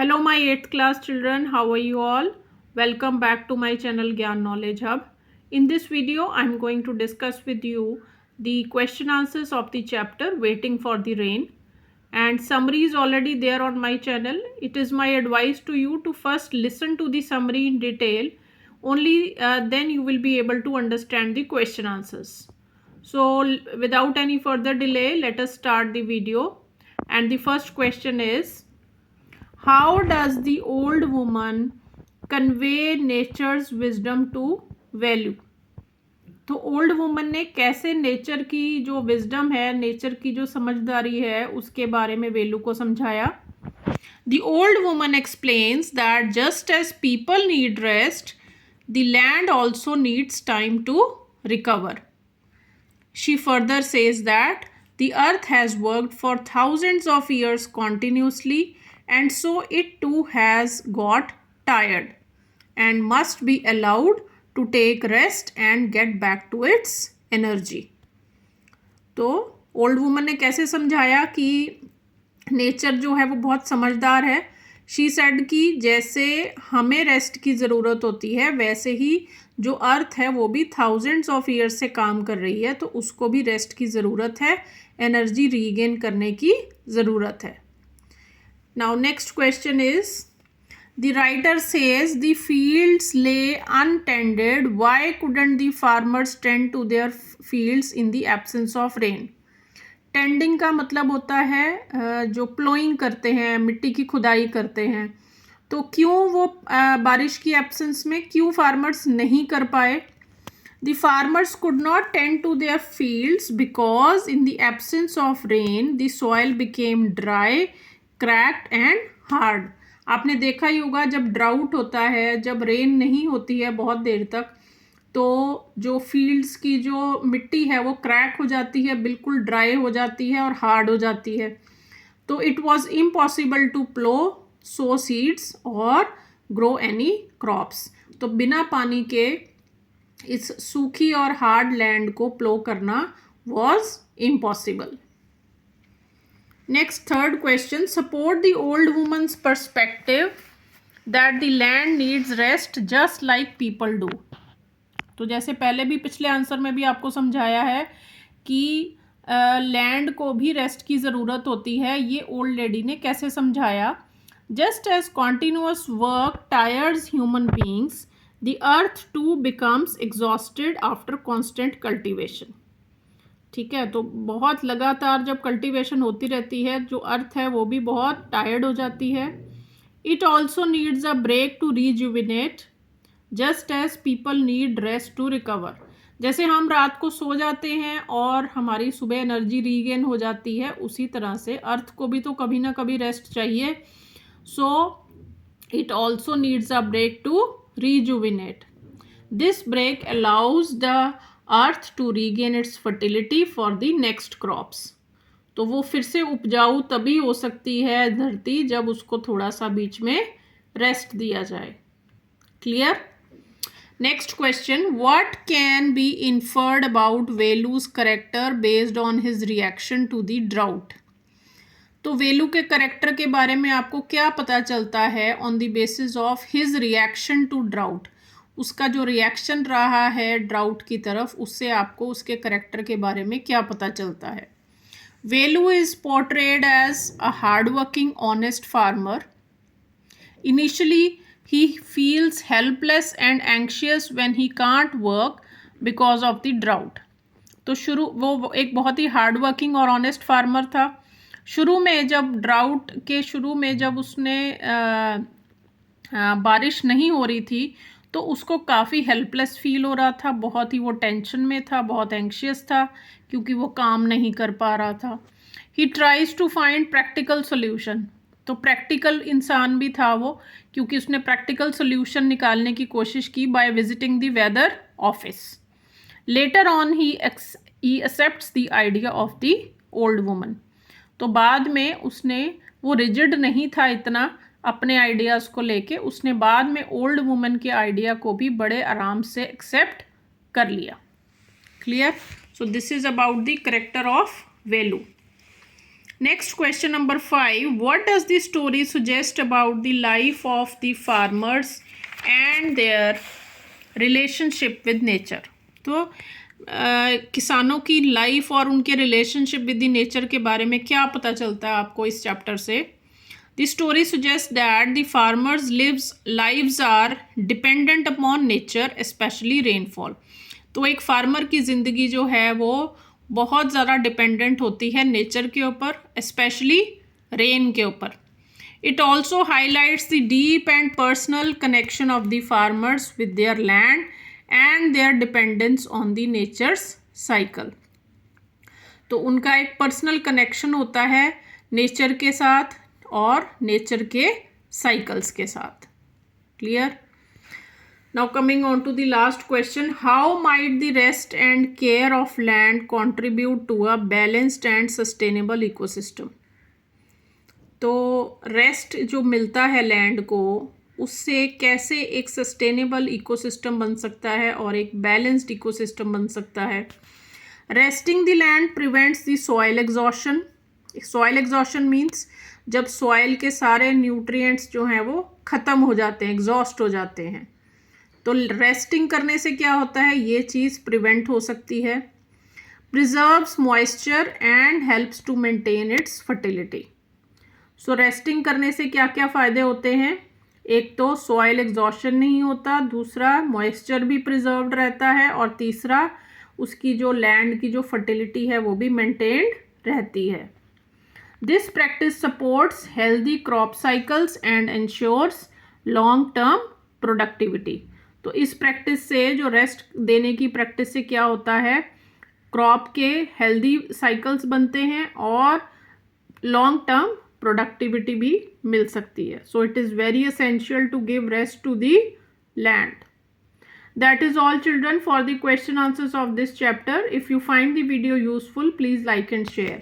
Hello my 8th class children, how are you all? Welcome back to my channel Gyan Knowledge Hub. In this video, I am going to discuss with you the question answers of the chapter Waiting for the Rain, and summary is already there on my channel. It is my advice to you to first listen to the summary in detail. Only then you will be able to understand the question answers. So without any further delay, let us start the video. And the first question is, how does the old woman convey nature's wisdom to value? तो old woman ने कैसे nature की जो wisdom है, nature की जो समझदारी है, उसके बारे में वैल्यू को समझाया. The old woman explains that just as people need rest, the land also needs time to recover. She further says that the earth has worked for thousands of years continuously, and so it too has got tired and must be allowed to take rest and get back to its energy. तो old woman ने कैसे समझाया कि nature जो है वो बहुत समझदार है. शी सेड कि जैसे हमें रेस्ट की ज़रूरत होती है, वैसे ही जो अर्थ है वो भी थाउजेंड्स ऑफ ईयर्स से काम कर रही है, तो उसको भी रेस्ट की ज़रूरत है, एनर्जी रीगेन करने की ज़रूरत है. Now next question is, the writer says the fields lay untended, why couldn't the farmers tend to their fields in the absence of rain. Tending का मतलब होता है जो प्लोइंग करते हैं, मिट्टी की खुदाई करते हैं. तो क्यों वो बारिश की एब्सेंस में क्यों फार्मर्स नहीं कर पाए? The farmers could not tend to their fields because in the absence of rain the soil became dry, cracked and hard. आपने देखा ही होगा, जब ड्राउट होता है, जब रेन नहीं होती है बहुत देर तक, तो जो फील्ड्स की जो मिट्टी है वो क्रैक हो जाती है, बिल्कुल ड्राई हो जाती है और हार्ड हो जाती है. तो it was impossible to plough, sow seeds और ग्रो एनी क्रॉप्स. तो बिना पानी के इस सूखी और हार्ड लैंड को प्लो करना was impossible. Next third question, support the old woman's perspective that the land needs rest just like people do. तो जैसे पहले भी पिछले आंसर में भी आपको समझाया है कि लैंड को भी रेस्ट की ज़रूरत होती है. ये ओल्ड लेडी ने कैसे समझाया? Just as continuous work tires human beings, the earth too becomes exhausted after constant cultivation. ठीक है, तो बहुत लगातार जब कल्टिवेशन होती रहती है, जो अर्थ है वो भी बहुत टायर्ड हो जाती है. It also needs a break to rejuvenate just as people need rest to recover. जैसे हम रात को सो जाते हैं और हमारी सुबह एनर्जी रीगेन हो जाती है, उसी तरह से अर्थ को भी तो कभी ना कभी रेस्ट चाहिए. So it also needs a break to rejuvenate. This break allows the earth to regain its fertility for the next crops. तो वो फिर से उपजाऊ तभी हो सकती है धरती जब उसको थोड़ा सा बीच में रेस्ट दिया जाए. Clear? Next question, what can be inferred about Velu's character based on his reaction to the drought? तो वेलू के करेक्टर के बारे में आपको क्या पता चलता है on the basis of his reaction to drought? उसका जो रिएक्शन रहा है ड्राउट की तरफ, उससे आपको उसके करेक्टर के बारे में क्या पता चलता है? Velu is portrayed as a hard working honest farmer. Initially, he feels helpless and anxious when he can't work because of the drought. तो वो एक बहुत ही हार्ड वर्किंग और ऑनेस्ट फार्मर था. शुरू में जब ड्राउट के शुरू में जब उसने बारिश नहीं हो रही थी, तो उसको काफ़ी हेल्पलेस फील हो रहा था, बहुत ही वो टेंशन में था, बहुत एंक्शियस था क्योंकि वो काम नहीं कर पा रहा था. He tries to find practical solution. तो प्रैक्टिकल इंसान भी था वो, क्योंकि उसने प्रैक्टिकल सोल्यूशन निकालने की कोशिश की by visiting the weather office. Later on he accepts the idea of the old woman. तो बाद में उसने, वो रिजिड नहीं था इतना अपने आइडियाज़ को लेके, उसने बाद में ओल्ड वुमन के आइडिया को भी बड़े आराम से एक्सेप्ट कर लिया. Clear? So this is about the character of Velu. Next question number 5. What does the story suggest about the life of the farmers and their relationship with nature? तो किसानों की लाइफ और उनके रिलेशनशिप विद द नेचर के बारे में क्या पता चलता है आपको इस चैप्टर से? The story suggest that the farmers lives are dependent upon nature, specially rainfall. तो एक फार्मर की ज़िंदगी जो है वो बहुत ज़्यादा डिपेंडेंट होती है नेचर के ऊपर, स्पेशली रेन के ऊपर। It also highlights the deep and personal connection of the farmers with their land and their dependence on the nature's cycle. तो उनका एक पर्सनल कनेक्शन होता है नेचर के साथ और नेचर के साइकिल्स के साथ। Clear? Now coming on to the last question, how might the rest and care of land contribute to a balanced and sustainable ecosystem? तो रेस्ट जो मिलता है लैंड को, उससे कैसे एक सस्टेनेबल इकोसिस्टम बन सकता है और एक बैलेंस्ड इकोसिस्टम बन सकता है? Resting the land prevents the soil exhaustion. Soil exhaustion means जब सॉइल के सारे न्यूट्रिएंट्स जो हैं वो ख़त्म हो जाते हैं, एग्जॉस्ट हो जाते हैं, तो रेस्टिंग करने से क्या होता है, ये चीज़ प्रिवेंट हो सकती है। Preserves moisture and helps to maintain its fertility. So resting करने से क्या क्या फ़ायदे होते हैं? एक तो सॉइल एग्जॉशन नहीं होता, दूसरा मॉइस्चर भी प्रिजर्व्ड रहता है, और तीसरा उसकी जो लैंड की जो फर्टिलिटी है वो भी मेंटेन्ड रहती है। This practice supports healthy crop cycles and ensures long term productivity. तो इस प्रैक्टिस से, जो रेस्ट देने की प्रैक्टिस से क्या होता है, क्रॉप के हेल्दी साइकिल्स बनते हैं और लॉन्ग टर्म प्रोडक्टिविटी भी मिल सकती है। So it is very essential to give rest to the land. That is all children for the question answers of this chapter. If you find the video useful, please like and share.